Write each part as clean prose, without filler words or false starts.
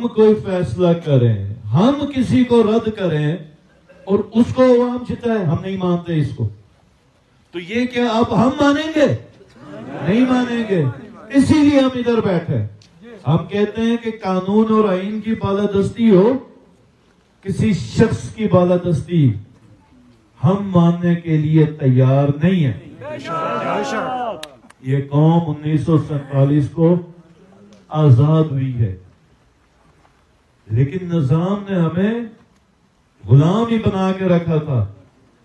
ہم کوئی فیصلہ کریں, ہم کسی کو رد کریں اور اس کو عوام جتائے, ہم نہیں مانتے اس کو, تو یہ کیا اب ہم مانیں گے؟ نہیں مانیں گے. اسی لیے ہم ادھر بیٹھے. ہم کہتے ہیں کہ قانون اور آئین کی بالادستی ہو, کسی شخص کی بالادستی ہم ماننے کے لیے تیار نہیں ہیں. یہ قوم 1947 کو آزاد ہوئی ہے, لیکن نظام نے ہمیں غلام ہی بنا کے رکھا تھا.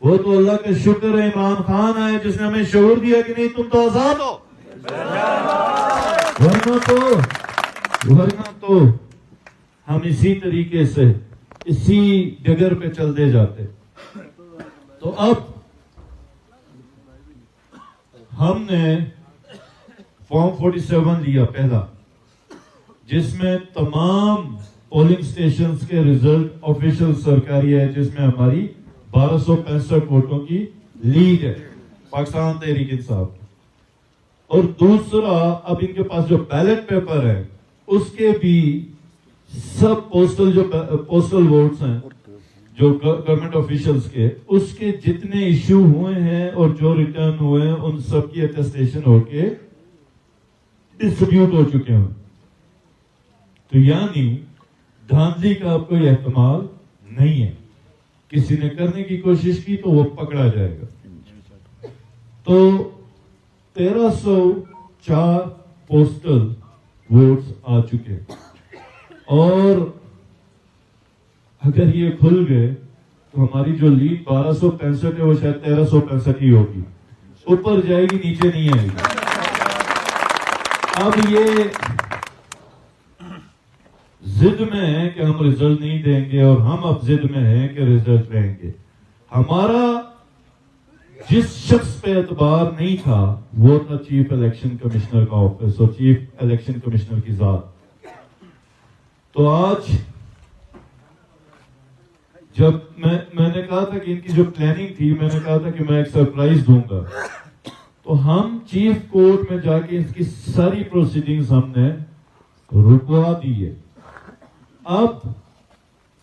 وہ تو اللہ کا شکر ہے عمران خان آئے جس نے ہمیں شعور دیا کہ نہیں تم تو آزاد ہو, ورنہ تو ہم اسی طریقے سے اسی ڈگر پہ چلتے جاتے. تو اب ہم نے فارم 47 لیا پہلا, جس میں تمام پولنگ سٹیشنز کے ریزلٹ آفیشیل سرکاری ہے, جس میں ہماری 1265 ووٹوں کی لیڈ ہے پاکستان تحریک انصاف. اور دوسرا اب ان کے پاس جو بیلٹ پیپر ہے اس کے بھی سب پوسٹل ووٹس ہیں جو گورنمنٹ آفیشلز کے, اس کے جتنے ایشو ہوئے ہیں اور جو ریٹرن ہوئے ہیں ان سب کی اٹیسٹیشن ہو کے ڈسٹریبیوٹ ہو چکے ہیں. تو یعنی دھاندلی کا اب کوئی احتمال نہیں ہے. کسی نے کرنے کی کوشش کی تو وہ پکڑا جائے گا. تو 1304 پوسٹل ووٹس آ چکے, اور اگر یہ کھل گئے تو ہماری جو لیڈ 1265 ہے وہ شاید 1365 ہی ہوگی, اوپر جائے گی نیچے نہیں آئے گی. اب یہ ضد میں ہے کہ ہم رزلٹ نہیں دیں گے, اور ہم اب ضد میں ہیں کہ رزلٹ لیں گے. ہمارا جس شخص پہ اعتبار نہیں تھا وہ تھا چیف الیکشن کمشنر کا آفس اور چیف الیکشن کمشنر کی ذات. تو آج جب میں نے کہا تھا کہ ان کی جو پلاننگ تھی, میں نے کہا تھا کہ میں ایک سرپرائز دوں گا, تو ہم چیف کورٹ میں جا کے اس کی ساری پروسیڈنگز ہم نے رکوا دی ہے. اب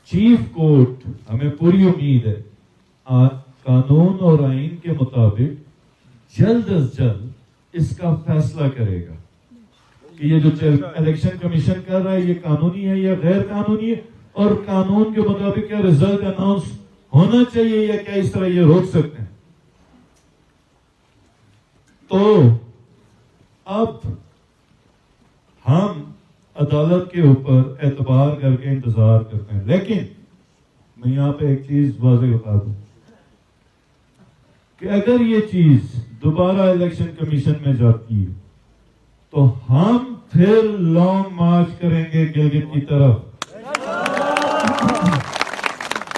چیف کورٹ ہمیں پوری امید ہے قانون اور آئین کے مطابق جلد از جلد اس کا فیصلہ کرے گا کہ یہ جو الیکشن کمیشن کر رہا ہے یہ قانونی ہے یا غیر قانونی ہے, اور قانون کے مطابق کیا رزلٹ اناؤنس ہونا چاہیے یا کیا اس طرح یہ روک سکتے ہیں. تو اب ہم عدالت کے اوپر اعتبار کر کے انتظار کرتے ہیں. لیکن میں یہاں پہ ایک چیز واضح بتا دوں کہ اگر یہ چیز دوبارہ الیکشن کمیشن میں جاتی ہے تو ہم پھر لانگ مارچ کریں گے گلگت کی طرف.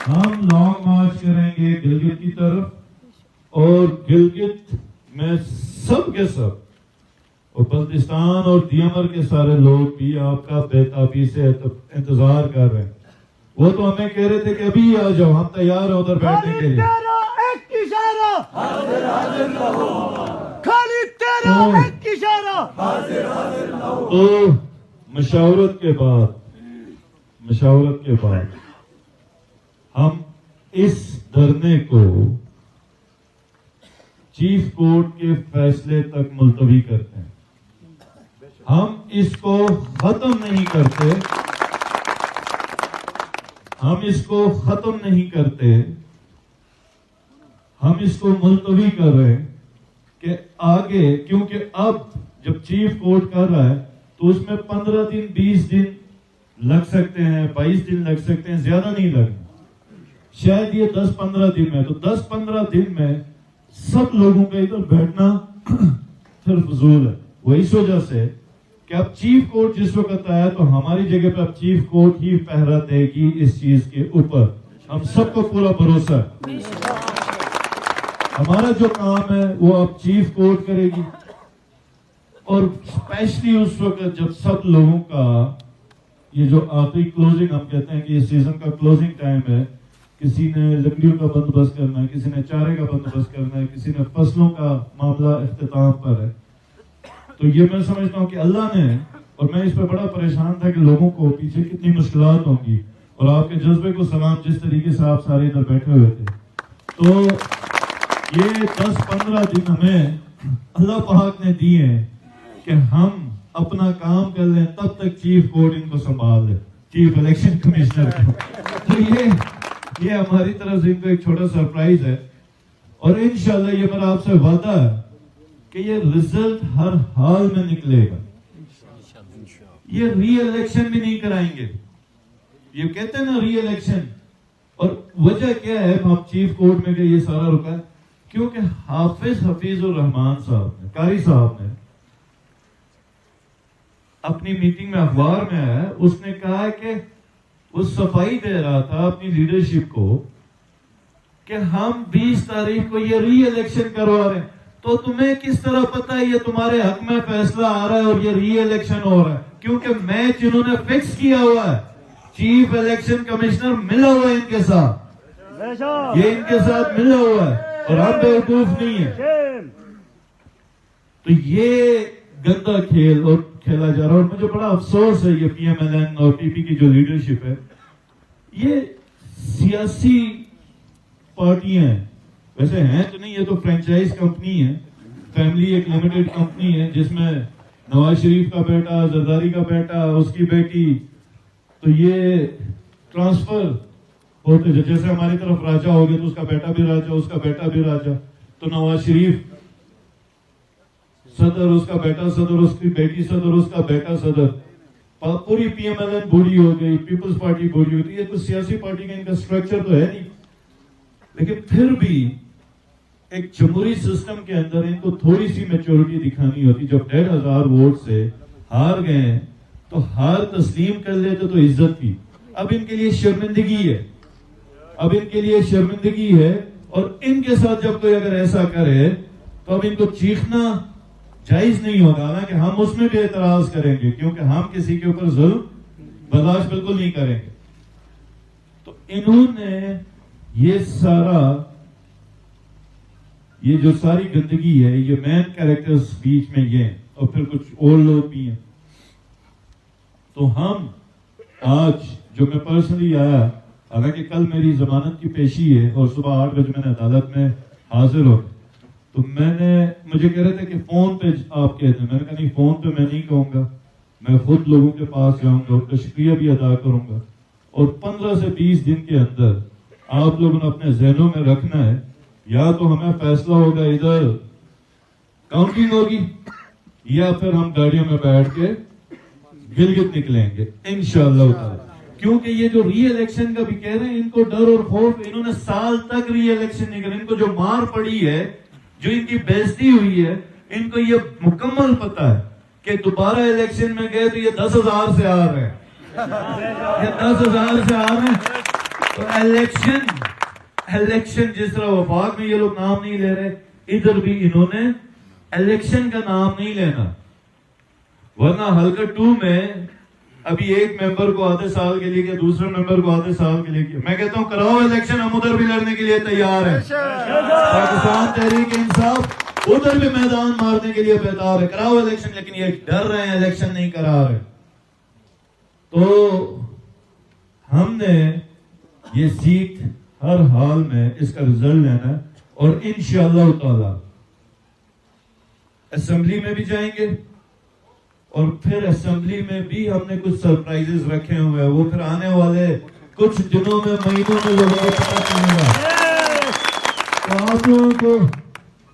ہم لانگ مارچ کریں گے گلگت کی طرف, اور گلگت میں سب کے سب اور بلتستان اور دیمر کے سارے لوگ بھی آپ کا بےتابی سے انتظار کر رہے ہیں. وہ تو ہمیں کہہ رہے تھے کہ ابھی آ جاؤ, ہم تیار ہیں ادھر بیٹھنے کے لیے. تو مشاورت کے بعد ہم اس دھرنے کو چیف کورٹ کے فیصلے تک ملتوی کرتے ہیں. ہم اس کو ختم نہیں کرتے, ہم اس کو ملتوی کر رہے ہیں کہ آگے, کیونکہ اب جب چیف کورٹ کر رہا ہے تو اس میں 15 دن 20 دن لگ سکتے ہیں, 22 دن لگ سکتے ہیں, زیادہ نہیں لگنا. شاید یہ 10-15 دن میں, تو 10-15 دن میں سب لوگوں کا ادھر بیٹھنا پھر فضول ہے. وہ اس وجہ سے کہ اب چیف کورٹ جس وقت آیا تو ہماری جگہ پہ اب چیف کورٹ ہی پہرا دے گی اس چیز کے اوپر. ہم سب کو پورا بھروسہ ہے. ہمارا جو کام ہے وہ اب چیف کورٹ کرے گی, اور اسپیشلی اس وقت جب سب لوگوں کا یہ جو آخری کلوزنگ ہم کہتے ہیں کہ یہ سیزن کا کلوزنگ ٹائم ہے, کسی نے لکڑیوں کا بندوبست کرنا ہے, کسی نے چارے کا بندوبست کرنا ہے, کسی نے فصلوں کا معاملہ اختتام پر ہے. تو یہ میں سمجھتا ہوں کہ اللہ نے اور میں اس پہ بڑا پریشان تھا کہ لوگوں کو پیچھے کتنی مشکلات ہوں گی، اور آپ کے جذبے کو سلام جس طریقے سے آپ سارے ادھر بیٹھے ہوئے تھے. تو یہ 10-15 دن ہمیں اللہ پاک نے دیے ہیں کہ ہم اپنا کام کر لیں، تب تک چیف کورٹ ان کو سنبھال لے، چیف الیکشن کمشنر کو. تو یہ ہماری طرف سے ان کو ایک چھوٹا سرپرائز ہے، اور انشاءاللہ یہ میرا آپ سے وعدہ ہے کہ یہ رزلٹ ہر حال میں نکلے گا. یہ ری الیکشن بھی نہیں کرائیں گے. یہ کہتے ہیں نا ری الیکشن، اور وجہ کیا ہے ہم چیف کورٹ میں کہ یہ سارا رکا ہے؟ کیونکہ حفیظ الرحمان صاحب نے، قاری صاحب نے اپنی میٹنگ میں اخبار میں آیا، اس نے کہا کہ وہ صفائی دے رہا تھا اپنی لیڈرشپ کو کہ ہم 20 تاریخ کو یہ ری الیکشن کروا رہے ہیں. تو تمہیں کس طرح پتا ہے یہ تمہارے حق میں فیصلہ آ رہا ہے اور یہ ری الیکشن ہو رہا ہے؟ کیونکہ میچ انہوں نے فکس کیا ہوا ہے. چیف الیکشن کمشنر ملا ہوا ہے ان کے ساتھ، یہ ان کے ساتھ ملا ہوا ہے، اور ہم بیوقوف نہیں ہیں. تو یہ گندا کھیل اور کھیلا جا رہا ہے، اور مجھے بڑا افسوس ہے یہ پی ایم ایل این اور پی پی کی جو لیڈرشپ ہے، یہ سیاسی پارٹیاں ہیں. ویسے ہیں تو نہیں، یہ تو فرینچائز کمپنی ہے، فیملی ایک لمیٹڈ کمپنی ہے جس میں نواز شریف کا بیٹا، زرداری کا بیٹا، اس کی بیٹی، تو یہ ٹرانسفر ہوتے، جیسے ہماری طرف راجہ ہو گیا تو اس کا بیٹا بھی راجہ، اس کا بیٹا بھی راجہ. تو نواز شریف صدر، اس کا بیٹا صدر، اس کی بیٹی صدر، اس کا بیٹا صدر. پوری پی ایم ایل این بوڑھی ہو گئی، پیپلز پارٹی بوڑھی ہوتی. یہ تو سیاسی پارٹی کا ان کا سٹرکچر تو ہے نہیں، لیکن پھر بھی ایک جمہوری سسٹم کے اندر ان کو تھوڑی سی میچورٹی دکھانی ہوتی. جب 1,500 ووٹ سے ہار گئے ہیں تو ہار تسلیم کر لیتے تو عزت تھی. اب ان کے لیے شرمندگی ہے، اب ان کے لیے شرمندگی ہے. اور ان کے ساتھ جب کوئی اگر ایسا کرے تو اب ان کو چیخنا جائز نہیں ہوگا، حالانکہ ہم اس میں بھی اعتراض کریں گے، کیونکہ ہم کسی کے اوپر ظلم برداشت بالکل نہیں کریں گے. تو انہوں نے یہ جو ساری گندگی ہے، یہ مین کیریکٹرز بیچ میں یہ ہیں، اور پھر کچھ اور لوگ بھی ہیں. تو ہم آج جو میں پرسنلی آیا، حالانکہ کل میری ضمانت کی پیشی ہے اور صبح 8 بجے میں نے عدالت میں حاضر ہو، تو مجھے کہہ رہے تھے کہ فون پہ آپ کہتے ہیں. میں نے کہا نہیں، فون پہ میں نہیں کہوں گا، میں خود لوگوں کے پاس جاؤں گا، ان کا شکریہ بھی ادا کروں گا. اور 15 سے 20 دن کے اندر آپ لوگوں نے اپنے ذہنوں میں رکھنا ہے، یا تو ہمیں فیصلہ ہوگا ادھر کاؤنٹنگ ہوگی، یا پھر ہم گاڑیوں میں بیٹھ کے گلگت نکلیں گے انشاءاللہ تعالی. کیونکہ یہ جو ری الیکشن کا بھی کہہ رہے ہیں، ان کو ڈر اور خوف، انہوں نے سال تک ری الیکشن نہیں کرا. ان کو جو مار پڑی ہے، جو ان کی بےزتی ہوئی ہے، ان کو یہ مکمل پتا ہے کہ دوبارہ الیکشن میں گئے تو یہ 10,000 سے آ رہے ہیں، یہ 10,000 سے آ رہے ہیں. تو الیکشن جس طرح وفاق میں یہ لوگ نام نہیں لے رہے، ادھر بھی انہوں نے الیکشن کا نام نہیں لینا. ورنہ حلقہ 2 میں ابھی ایک ممبر کو آدھے سال کے لیے کیا، دوسرے ممبر کو آدھے سال کے لیے کیا. میں کہتا ہوں کراؤ الیکشن، ہم ادھر بھی لڑنے کے لیے تیار ہیں. پاکستان تحریک انصاف ادھر بھی میدان مارنے کے لیے بیدار ہے، کراؤ الیکشن. لیکن یہ ڈر رہے ہیں، الیکشن نہیں کرا رہے. تو ہم نے یہ سیٹ ہر حال میں اس کا رزلٹ لینا ہے، اور انشاءاللہ تعالی اسمبلی میں بھی جائیں گے، اور پھر اسمبلی میں بھی ہم نے کچھ سرپرائزز رکھے ہوئے ہیں. وہ پھر آنے والے کچھ دنوں میں، مہینوں میں لوگوں کو پتہ چلے گا. تو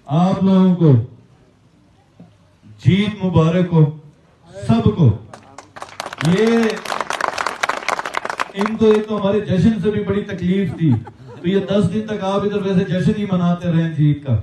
آپ لوگوں کو جیت مبارک ہو سب کو. یہ ان کو ایک تو ہمارے جشن سے بھی بڑی تکلیف تھی، تو یہ 10 دن تک آپ ادھر ویسے جشن ہی مناتے رہے جیت کا.